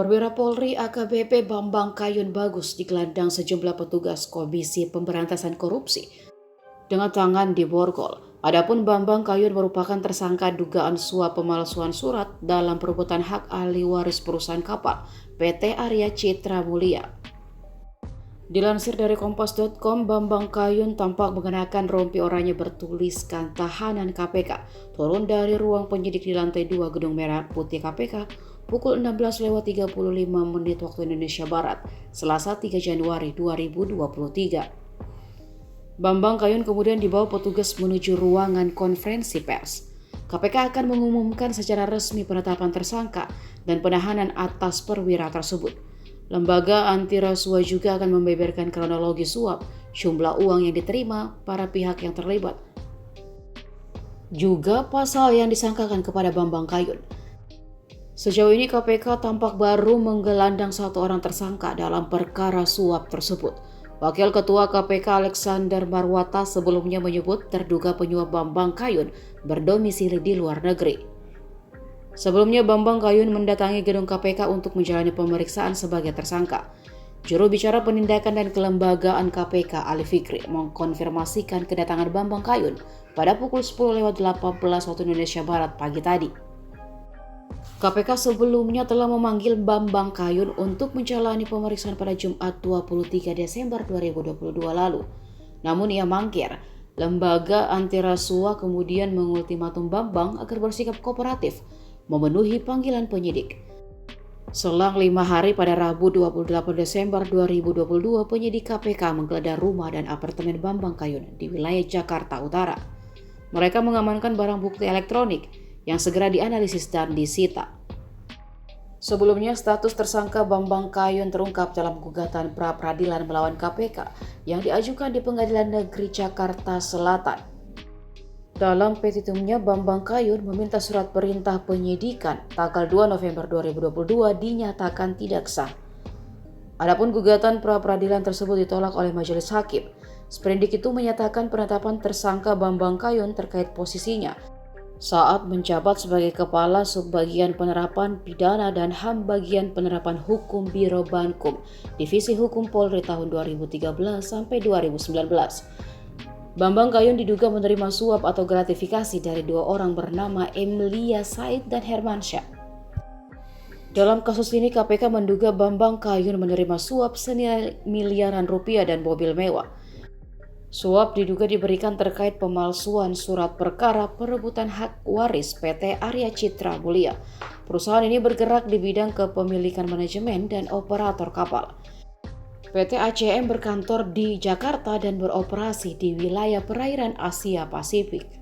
Perwira Polri AKBP Bambang Kayun Bagus digelandang sejumlah petugas Komisi Pemberantasan Korupsi dengan tangan di borgol. Adapun Bambang Kayun merupakan tersangka dugaan suap pemalsuan surat dalam perebutan hak ahli waris perusahaan kapal PT Arya Citra Mulia. Dilansir dari kompas.com, Bambang Kayun tampak mengenakan rompi oranye bertuliskan tahanan KPK turun dari ruang penyidik di lantai 2 Gedung Merah Putih KPK pukul 16.35 waktu Indonesia Barat, Selasa 3 Januari 2023. Bambang Kayun kemudian dibawa petugas menuju ruangan konferensi pers. KPK akan mengumumkan secara resmi penetapan tersangka dan penahanan atas perwira tersebut. Lembaga anti rasuah juga akan membeberkan kronologi suap, jumlah uang yang diterima para pihak yang terlibat, juga pasal yang disangkakan kepada Bambang Kayun. Sejauh ini KPK tampak baru menggelandang satu orang tersangka dalam perkara suap tersebut. Wakil Ketua KPK Alexander Marwata sebelumnya menyebut terduga penyuap Bambang Kayun berdomisili di luar negeri. Sebelumnya Bambang Kayun mendatangi gedung KPK untuk menjalani pemeriksaan sebagai tersangka. Juru bicara penindakan dan kelembagaan KPK Ali Fikri mengkonfirmasikan kedatangan Bambang Kayun pada pukul 10.18 waktu Indonesia Barat pagi tadi. KPK sebelumnya telah memanggil Bambang Kayun untuk menjalani pemeriksaan pada Jumat 23 Desember 2022 lalu. Namun ia mangkir. Lembaga anti rasuah kemudian mengultimatum Bambang agar bersikap kooperatif memenuhi panggilan penyidik. Selang 5 hari pada Rabu 28 Desember 2022, penyidik KPK menggeledah rumah dan apartemen Bambang Kayun di wilayah Jakarta Utara. Mereka mengamankan barang bukti elektronik yang segera dianalisis dan disita. Sebelumnya, status tersangka Bambang Kayun terungkap dalam gugatan pra-peradilan melawan KPK yang diajukan di Pengadilan Negeri Jakarta Selatan. Dalam petitumnya, Bambang Kayun meminta surat perintah penyidikan tanggal 2 November 2022 dinyatakan tidak sah. Adapun gugatan pra-peradilan tersebut ditolak oleh majelis hakim. Sprendik itu menyatakan penetapan tersangka Bambang Kayun terkait posisinya saat menjabat sebagai Kepala Subbagian Penerapan Pidana dan HAM Bagian Penerapan Hukum Biro Bankum, Divisi Hukum Polri tahun 2013 sampai 2019. Bambang Kayun diduga menerima suap atau gratifikasi dari dua orang bernama Emilia Said dan Hermansyah. Dalam kasus ini KPK menduga Bambang Kayun menerima suap senilai miliaran rupiah dan mobil mewah. Suap diduga diberikan terkait pemalsuan surat perkara perebutan hak waris PT Arya Citra Mulia. Perusahaan ini bergerak di bidang kepemilikan manajemen dan operator kapal. PT ACM berkantor di Jakarta dan beroperasi di wilayah perairan Asia Pasifik.